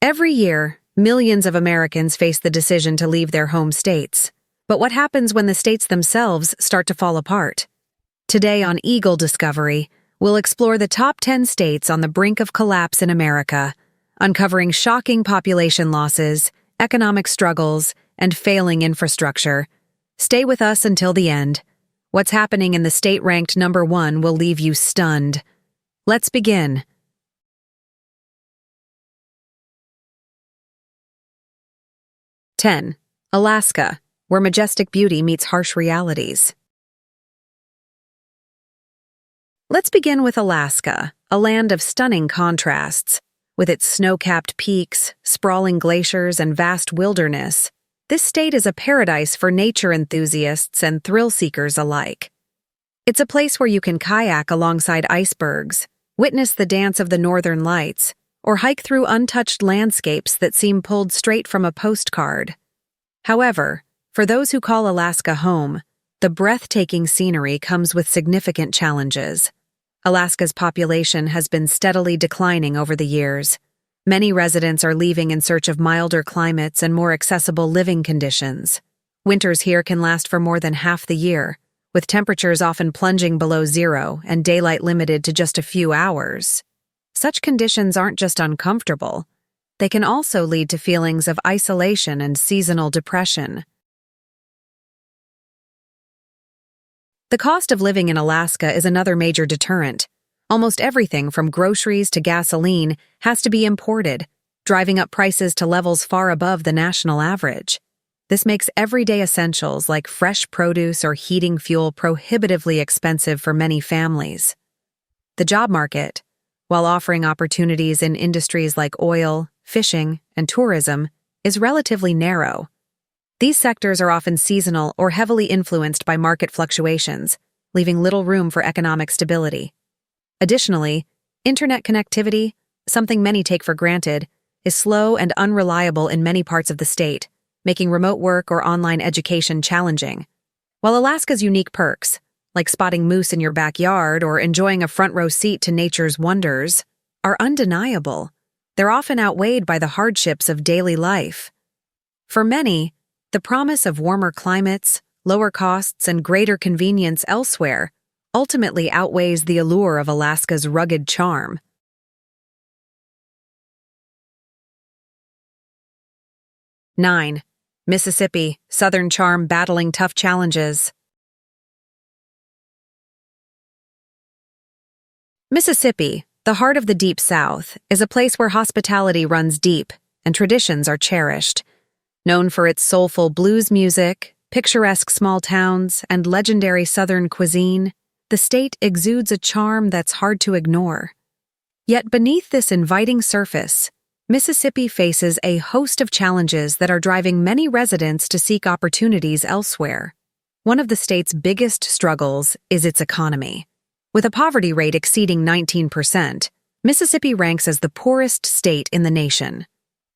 Every year, millions of Americans face the decision to leave their home states. But what happens when the states themselves start to fall apart? Today on Eagle Discovery, we'll explore the top 10 states on the brink of collapse in America, uncovering shocking population losses, economic struggles, and failing infrastructure. Stay with us until the end. What's happening in the state ranked number 1 will leave you stunned. Let's begin. (10) Alaska, where majestic beauty meets harsh realities. Let's begin with Alaska, a land of stunning contrasts. With its snow-capped peaks, sprawling glaciers, and vast wilderness, this state is a paradise for nature enthusiasts and thrill-seekers alike. It's a place where you can kayak alongside icebergs, witness the dance of the northern lights, or hike through untouched landscapes that seem pulled straight from a postcard. However, for those who call Alaska home, the breathtaking scenery comes with significant challenges. Alaska's population has been steadily declining over the years. Many residents are leaving in search of milder climates and more accessible living conditions. Winters here can last for more than half the year, with temperatures often plunging below zero and daylight limited to just a few hours. Such conditions aren't just uncomfortable, they can also lead to feelings of isolation and seasonal depression. The cost of living in Alaska is another major deterrent. Almost everything from groceries to gasoline has to be imported, driving up prices to levels far above the national average. This makes everyday essentials like fresh produce or heating fuel prohibitively expensive for many families. The job market, while offering opportunities in industries like oil, fishing, and tourism, is relatively narrow. These sectors are often seasonal or heavily influenced by market fluctuations, leaving little room for economic stability. Additionally, internet connectivity, something many take for granted, is slow and unreliable in many parts of the state, making remote work or online education challenging. While Alaska's unique perks, like spotting moose in your backyard or enjoying a front-row seat to nature's wonders, are undeniable, they're often outweighed by the hardships of daily life. For many, the promise of warmer climates, lower costs, and greater convenience elsewhere ultimately outweighs the allure of Alaska's rugged charm. (9) Mississippi, southern charm battling tough challenges. Mississippi, the heart of the Deep South, is a place where hospitality runs deep and traditions are cherished. Known for its soulful blues music, picturesque small towns, and legendary Southern cuisine, the state exudes a charm that's hard to ignore. Yet beneath this inviting surface, Mississippi faces a host of challenges that are driving many residents to seek opportunities elsewhere. One of the state's biggest struggles is its economy. With a poverty rate exceeding 19%, Mississippi ranks as the poorest state in the nation.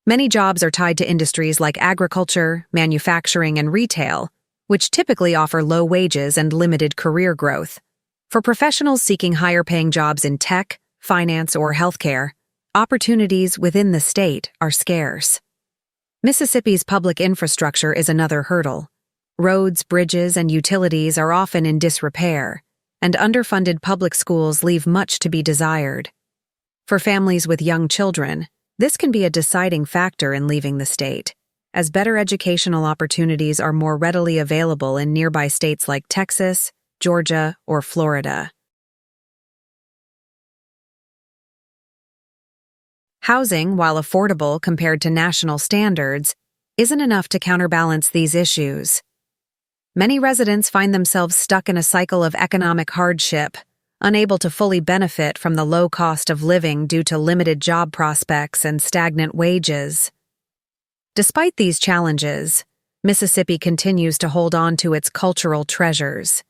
Many jobs are tied to industries like agriculture, manufacturing, and retail, which typically offer low wages and limited career growth. For professionals seeking higher-paying jobs in tech, finance, or healthcare, opportunities within the state are scarce. Mississippi's public infrastructure is another hurdle. Roads, bridges, and utilities are often in disrepair, and underfunded public schools leave much to be desired. For families with young children, this can be a deciding factor in leaving the state, as better educational opportunities are more readily available in nearby states like Texas, Georgia, or Florida. Housing, while affordable compared to national standards, isn't enough to counterbalance these issues. Many residents find themselves stuck in a cycle of economic hardship, unable to fully benefit from the low cost of living due to limited job prospects and stagnant wages. Despite these challenges, Mississippi continues to hold on to its cultural treasures.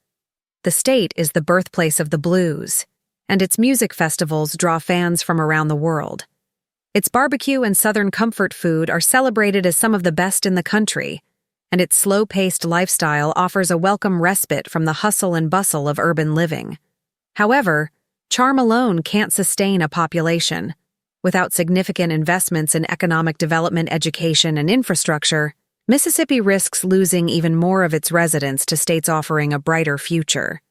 The state is the birthplace of the blues, and its music festivals draw fans from around the world. Its barbecue and Southern comfort food are celebrated as some of the best in the country, and its slow-paced lifestyle offers a welcome respite from the hustle and bustle of urban living. However, charm alone can't sustain a population. Without significant investments in economic development, education, and infrastructure, Mississippi risks losing even more of its residents to states offering a brighter future.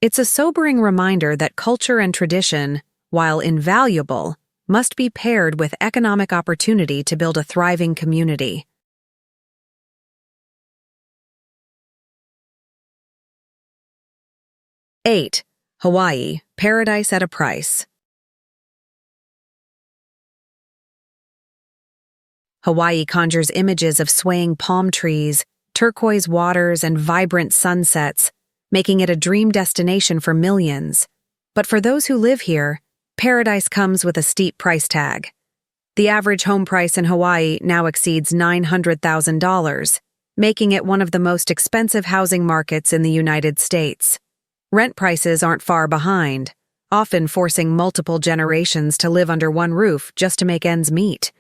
It's a sobering reminder that culture and tradition, while invaluable, must be paired with economic opportunity to build a thriving community. Eight, Hawaii, paradise at a price. Hawaii conjures images of swaying palm trees, turquoise waters, and vibrant sunsets, making it a dream destination for millions. But for those who live here, paradise comes with a steep price tag. The average home price in Hawaii now exceeds $900,000, making it one of the most expensive housing markets in the United States. Rent prices aren't far behind, often forcing multiple generations to live under one roof just to make ends meet.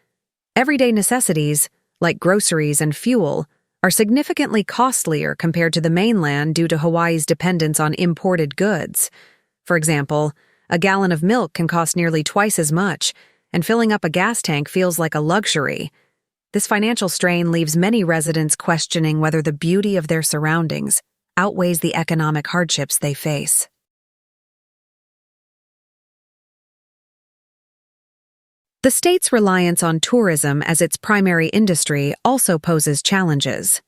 Everyday necessities, like groceries and fuel, are significantly costlier compared to the mainland due to Hawaii's dependence on imported goods. For example, a gallon of milk can cost nearly twice as much, and filling up a gas tank feels like a luxury. This financial strain leaves many residents questioning whether the beauty of their surroundings outweighs the economic hardships they face. The state's reliance on tourism as its primary industry also poses challenges.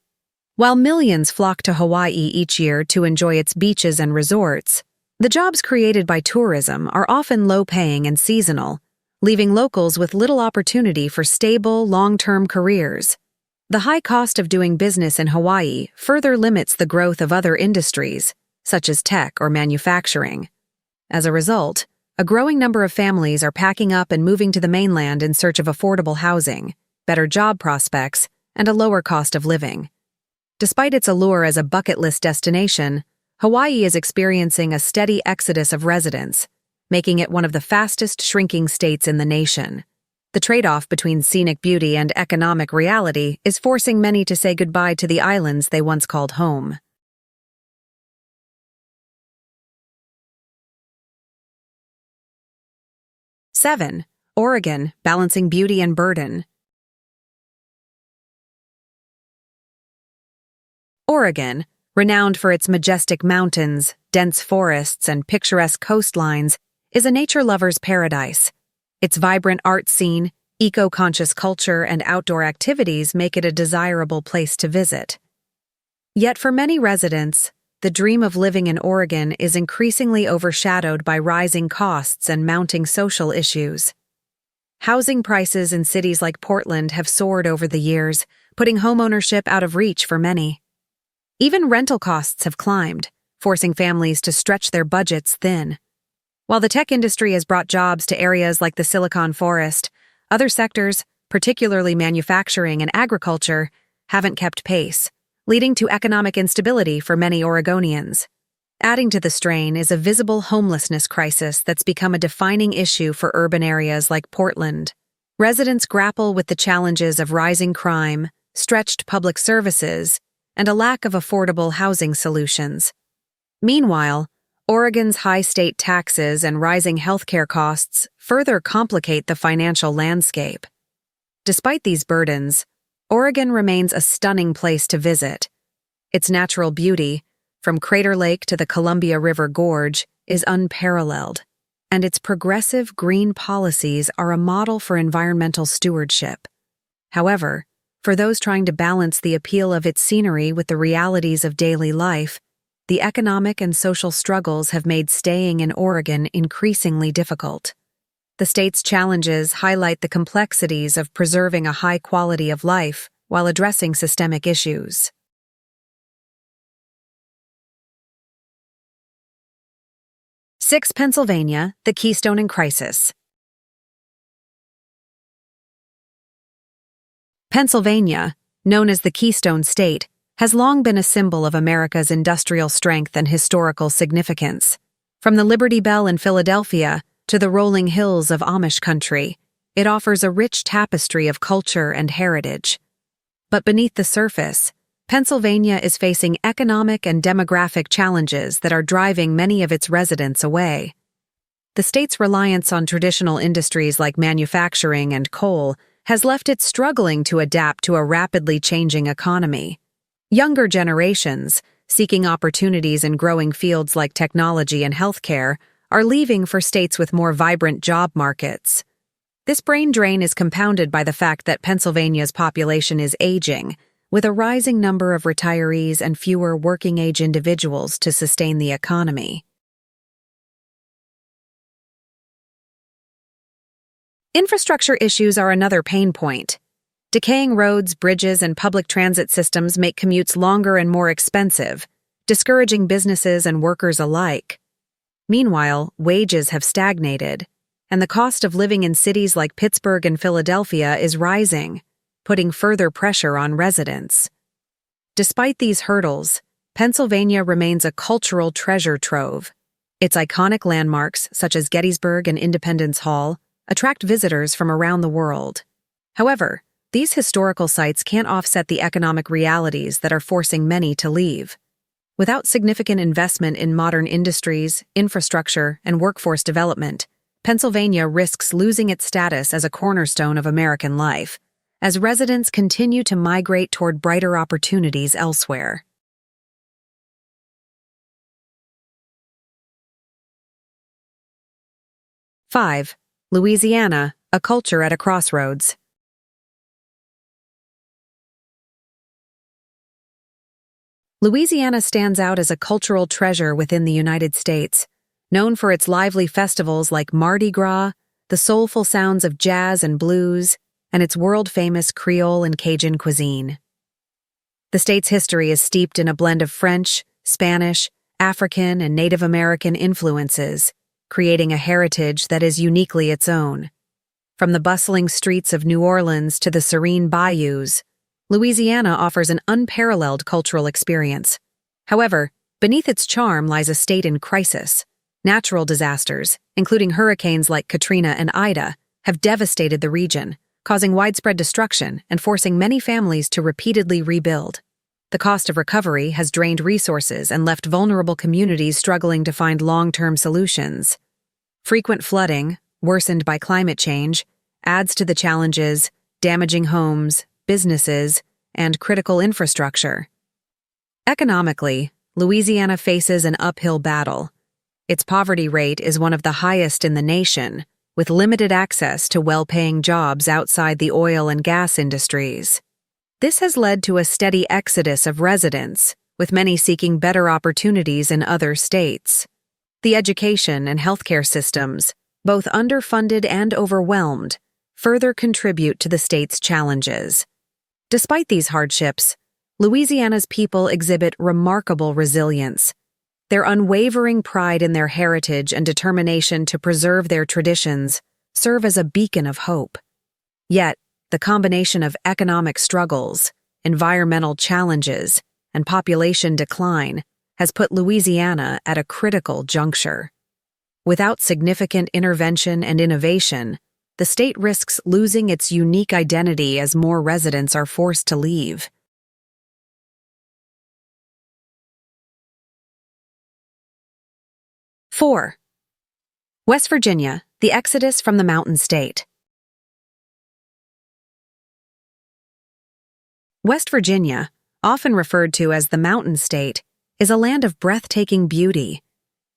While millions flock to Hawaii each year to enjoy its beaches and resorts, the jobs created by tourism are often low-paying and seasonal, leaving locals with little opportunity for stable, long-term careers. The high cost of doing business in Hawaii further limits the growth of other industries, such as tech or manufacturing. As a result, a growing number of families are packing up and moving to the mainland in search of affordable housing, better job prospects, and a lower cost of living. Despite its allure as a bucket list destination, Hawaii is experiencing a steady exodus of residents, making it one of the fastest shrinking states in the nation. The trade-off between scenic beauty and economic reality is forcing many to say goodbye to the islands they once called home. Seven, Oregon, balancing beauty and burden. Oregon, renowned for its majestic mountains, dense forests, and picturesque coastlines, is a nature lover's paradise. Its vibrant art scene, eco-conscious culture, and outdoor activities make it a desirable place to visit. Yet for many residents, the dream of living in Oregon is increasingly overshadowed by rising costs and mounting social issues. Housing prices in cities like Portland have soared over the years, putting homeownership out of reach for many. Even rental costs have climbed, forcing families to stretch their budgets thin. While the tech industry has brought jobs to areas like the Silicon Forest, other sectors, particularly manufacturing and agriculture, haven't kept pace, leading to economic instability for many Oregonians. Adding to the strain is a visible homelessness crisis that's become a defining issue for urban areas like Portland. Residents grapple with the challenges of rising crime, stretched public services, and a lack of affordable housing solutions. Meanwhile, Oregon's high state taxes and rising healthcare costs further complicate the financial landscape. Despite these burdens, Oregon remains a stunning place to visit. Its natural beauty, from Crater Lake to the Columbia River Gorge, is unparalleled, and its progressive green policies are a model for environmental stewardship. However, for those trying to balance the appeal of its scenery with the realities of daily life, the economic and social struggles have made staying in Oregon increasingly difficult. The state's challenges highlight the complexities of preserving a high quality of life while addressing systemic issues. Six, Pennsylvania, the Keystone in crisis. Pennsylvania, known as the Keystone State, has long been a symbol of America's industrial strength and historical significance. From the Liberty Bell in Philadelphia to the rolling hills of Amish country, it offers a rich tapestry of culture and heritage. But beneath the surface, Pennsylvania is facing economic and demographic challenges that are driving many of its residents away. the state's reliance on traditional industries like manufacturing and coal has left it struggling to adapt to a rapidly changing economy. Younger generations, seeking opportunities in growing fields like technology and healthcare, are leaving for states with more vibrant job markets. This brain drain is compounded by the fact that Pennsylvania's population is aging, with a rising number of retirees and fewer working-age individuals to sustain the economy. Infrastructure issues are another pain point. Decaying roads, bridges, and public transit systems make commutes longer and more expensive, discouraging businesses and workers alike. Meanwhile, wages have stagnated, and the cost of living in cities like Pittsburgh and Philadelphia is rising, putting further pressure on residents. Despite these hurdles, Pennsylvania remains a cultural treasure trove. Its iconic landmarks, such as Gettysburg and Independence Hall, attract visitors from around the world. However, these historical sites can't offset the economic realities that are forcing many to leave. Without significant investment in modern industries, infrastructure, and workforce development, Pennsylvania risks losing its status as a cornerstone of American life, as residents continue to migrate toward brighter opportunities elsewhere. Five, Louisiana, a culture at a crossroads. Louisiana stands out as a cultural treasure within the United States, known for its lively festivals like Mardi Gras, the soulful sounds of jazz and blues, and its world-famous Creole and Cajun cuisine. The state's history is steeped in a blend of French, Spanish, African, and Native American influences, creating a heritage that is uniquely its own. From the bustling streets of New Orleans to the serene bayous, Louisiana offers an unparalleled cultural experience. However, beneath its charm lies a state in crisis. Natural disasters, including hurricanes like Katrina and Ida, have devastated the region, causing widespread destruction and forcing many families to repeatedly rebuild. The cost of recovery has drained resources and left vulnerable communities struggling to find long-term solutions. Frequent flooding, worsened by climate change, adds to the challenges, damaging homes, businesses, and critical infrastructure. Economically, Louisiana faces an uphill battle. Its poverty rate is one of the highest in the nation, with limited access to well-paying jobs outside the oil and gas industries. This has led to a steady exodus of residents, with many seeking better opportunities in other states. The education and healthcare systems, both underfunded and overwhelmed, further contribute to the state's challenges. Despite these hardships, Louisiana's people exhibit remarkable resilience. Their unwavering pride in their heritage and determination to preserve their traditions serve as a beacon of hope. Yet, the combination of economic struggles, environmental challenges, and population decline has put Louisiana at a critical juncture. Without significant intervention and innovation, the state risks losing its unique identity as more residents are forced to leave. Four, West Virginia, the exodus from the Mountain State. West Virginia, often referred to as the Mountain State, is a land of breathtaking beauty.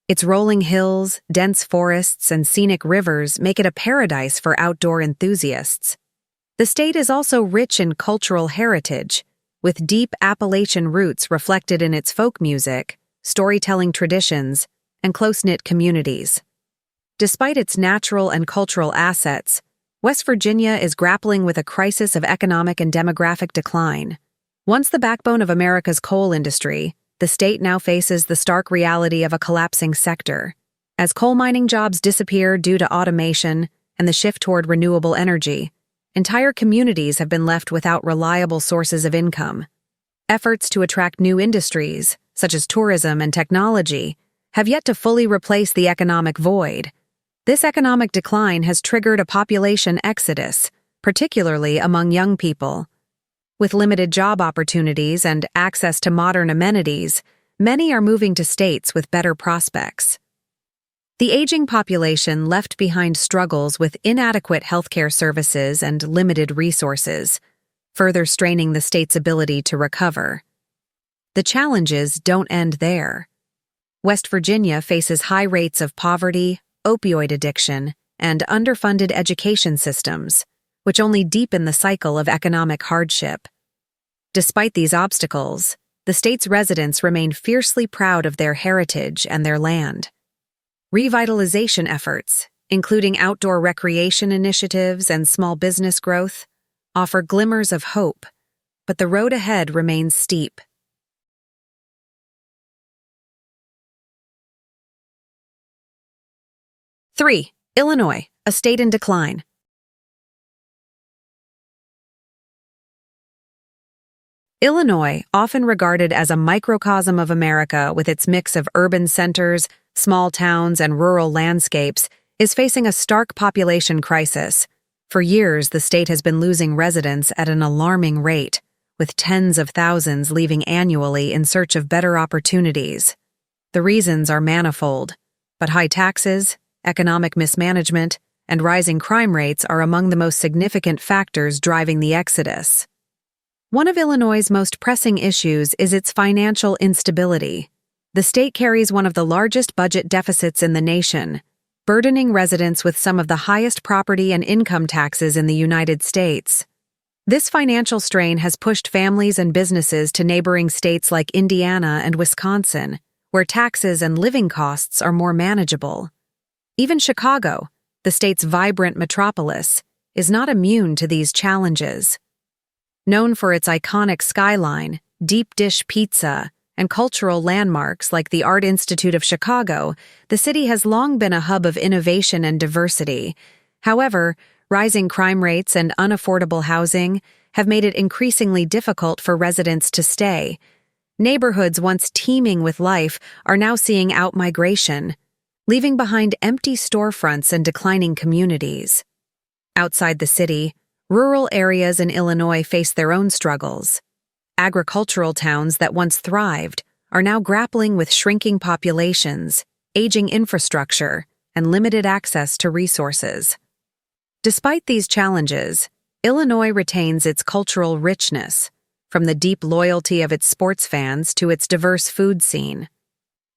Its rolling hills, dense forests, and scenic rivers make it a paradise for outdoor enthusiasts. The state is also rich in cultural heritage, with deep Appalachian roots reflected in its folk music, storytelling traditions, and close-knit communities. Despite its natural and cultural assets, West Virginia is grappling with a crisis of economic and demographic decline. Once the backbone of America's coal industry, the state now faces the stark reality of a collapsing sector. As coal mining jobs disappear due to automation and the shift toward renewable energy, entire communities have been left without reliable sources of income. Efforts to attract new industries, such as tourism and technology, have yet to fully replace the economic void. This economic decline has triggered a population exodus, particularly among young people. With limited job opportunities and access to modern amenities, many are moving to states with better prospects. The aging population left behind struggles with inadequate healthcare services and limited resources, further straining the state's ability to recover. The challenges don't end there. West Virginia faces high rates of poverty, opioid addiction, and underfunded education systems, which only deepen the cycle of economic hardship. Despite these obstacles, the state's residents remain fiercely proud of their heritage and their land. Revitalization efforts, including outdoor recreation initiatives and small business growth, offer glimmers of hope, but the road ahead remains steep. Three, Illinois, a state in decline. Illinois, often regarded as a microcosm of America with its mix of urban centers, small towns, and rural landscapes, is facing a stark population crisis. For years, the state has been losing residents at an alarming rate, with tens of thousands leaving annually in search of better opportunities. The reasons are manifold, but high taxes, economic mismanagement, and rising crime rates are among the most significant factors driving the exodus. One of Illinois' most pressing issues is its financial instability. The state carries one of the largest budget deficits in the nation, burdening residents with some of the highest property and income taxes in the United States. This financial strain has pushed families and businesses to neighboring states like Indiana and Wisconsin, where taxes and living costs are more manageable. Even Chicago, the state's vibrant metropolis, is not immune to these challenges. Known for its iconic skyline, deep dish pizza, and cultural landmarks like the Art Institute of Chicago, the city has long been a hub of innovation and diversity. However, rising crime rates and unaffordable housing have made it increasingly difficult for residents to stay. Neighborhoods once teeming with life are now seeing outmigration, leaving behind empty storefronts and declining communities. Outside the city, rural areas in Illinois face their own struggles. Agricultural towns that once thrived are now grappling with shrinking populations, aging infrastructure, and limited access to resources. Despite these challenges, Illinois retains its cultural richness, from the deep loyalty of its sports fans to its diverse food scene.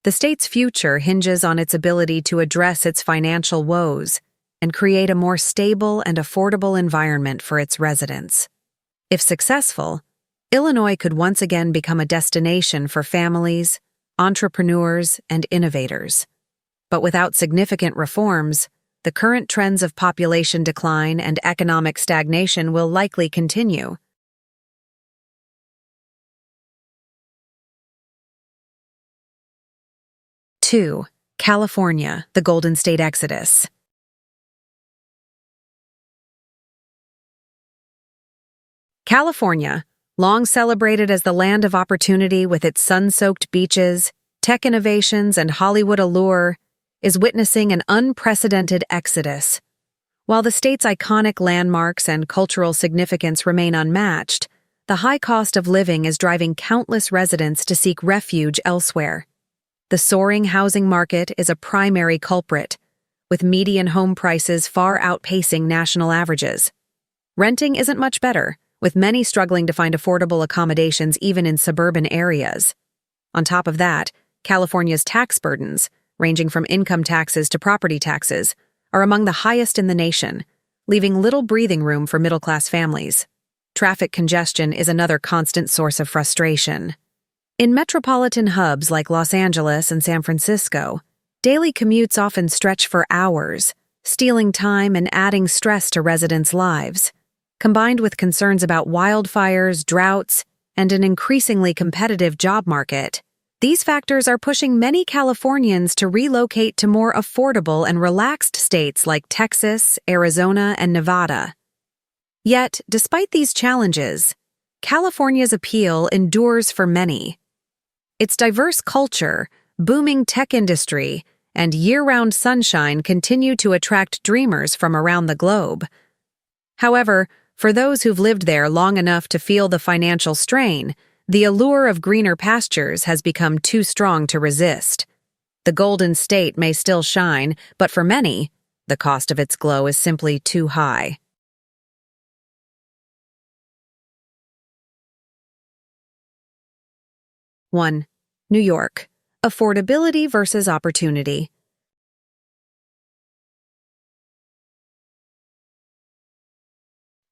The state's future hinges on its ability to address its financial woes and create a more stable and affordable environment for its residents. If successful, Illinois could once again become a destination for families, entrepreneurs, and innovators. But without significant reforms, the current trends of population decline and economic stagnation will likely continue. Two, California, the Golden State Exodus. California, long celebrated as the land of opportunity with its sun-soaked beaches, tech innovations, and Hollywood allure, is witnessing an unprecedented exodus. While the state's iconic landmarks and cultural significance remain unmatched, the high cost of living is driving countless residents to seek refuge elsewhere. The soaring housing market is a primary culprit, with median home prices far outpacing national averages. Renting isn't much better, with many struggling to find affordable accommodations even in suburban areas. On top of that, California's tax burdens, ranging from income taxes to property taxes, are among the highest in the nation, leaving little breathing room for middle-class families. Traffic congestion is another constant source of frustration. In metropolitan hubs like Los Angeles and San Francisco, daily commutes often stretch for hours, stealing time and adding stress to residents' lives. Combined with concerns about wildfires, droughts, and an increasingly competitive job market, these factors are pushing many Californians to relocate to more affordable and relaxed states like Texas, Arizona, and Nevada. Yet, despite these challenges, California's appeal endures for many. Its diverse culture, booming tech industry, and year-round sunshine continue to attract dreamers from around the globe. However, for those who've lived there long enough to feel the financial strain, the allure of greener pastures has become too strong to resist. The Golden State may still shine, but for many, the cost of its glow is simply too high. One, New York. Affordability versus opportunity.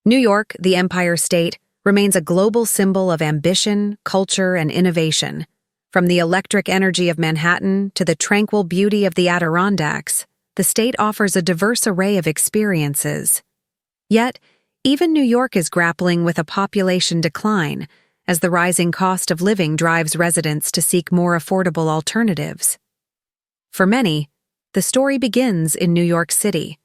New York, the Empire State, remains a global symbol of ambition, culture, and innovation. From the electric energy of Manhattan to the tranquil beauty of the Adirondacks, the state offers a diverse array of experiences. Yet, even New York is grappling with a population decline, as the rising cost of living drives residents to seek more affordable alternatives. For many, the story begins in New York City.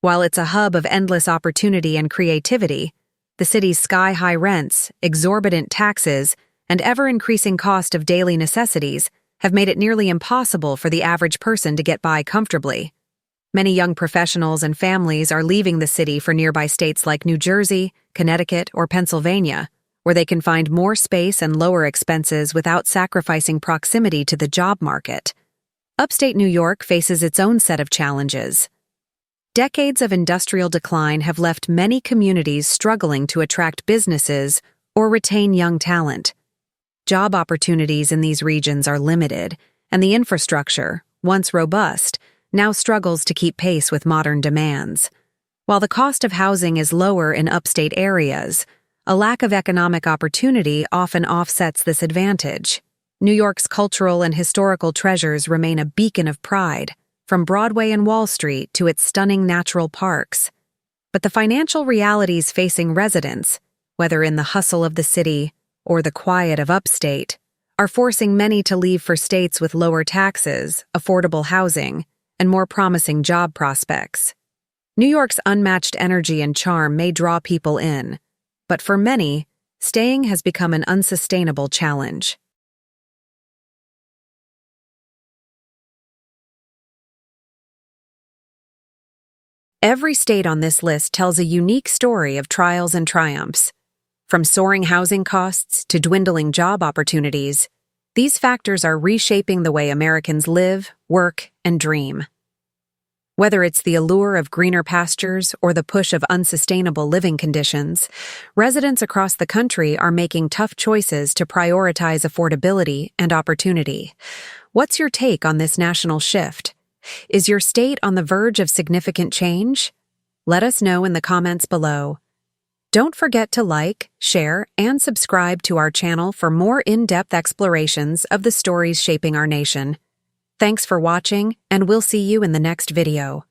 While it's a hub of endless opportunity and creativity, the city's sky-high rents, exorbitant taxes, and ever-increasing cost of daily necessities have made it nearly impossible for the average person to get by comfortably. Many young professionals and families are leaving the city for nearby states like New Jersey, Connecticut, or Pennsylvania, where they can find more space and lower expenses without sacrificing proximity to the job market. Upstate New York faces its own set of challenges. Decades of industrial decline have left many communities struggling to attract businesses or retain young talent. Job opportunities in these regions are limited, and the infrastructure, once robust, now struggles to keep pace with modern demands. While the cost of housing is lower in upstate areas, a lack of economic opportunity often offsets this advantage. New York's cultural and historical treasures remain a beacon of pride, from Broadway and Wall Street to its stunning natural parks. But the financial realities facing residents, whether in the hustle of the city or the quiet of upstate, are forcing many to leave for states with lower taxes, affordable housing, and more promising job prospects. New York's unmatched energy and charm may draw people in, but for many, staying has become an unsustainable challenge. Every state on this list tells a unique story of trials and triumphs. From soaring housing costs to dwindling job opportunities, these factors are reshaping the way Americans live, work, and dream. Whether it's the allure of greener pastures or the push of unsustainable living conditions, residents across the country are making tough choices to prioritize affordability and opportunity. What's your take on this national shift? Is your state on the verge of significant change? Let us know in the comments below. Don't forget to like, share, and subscribe to our channel for more in-depth explorations of the stories shaping our nation. Thanks for watching, and we'll see you in the next video.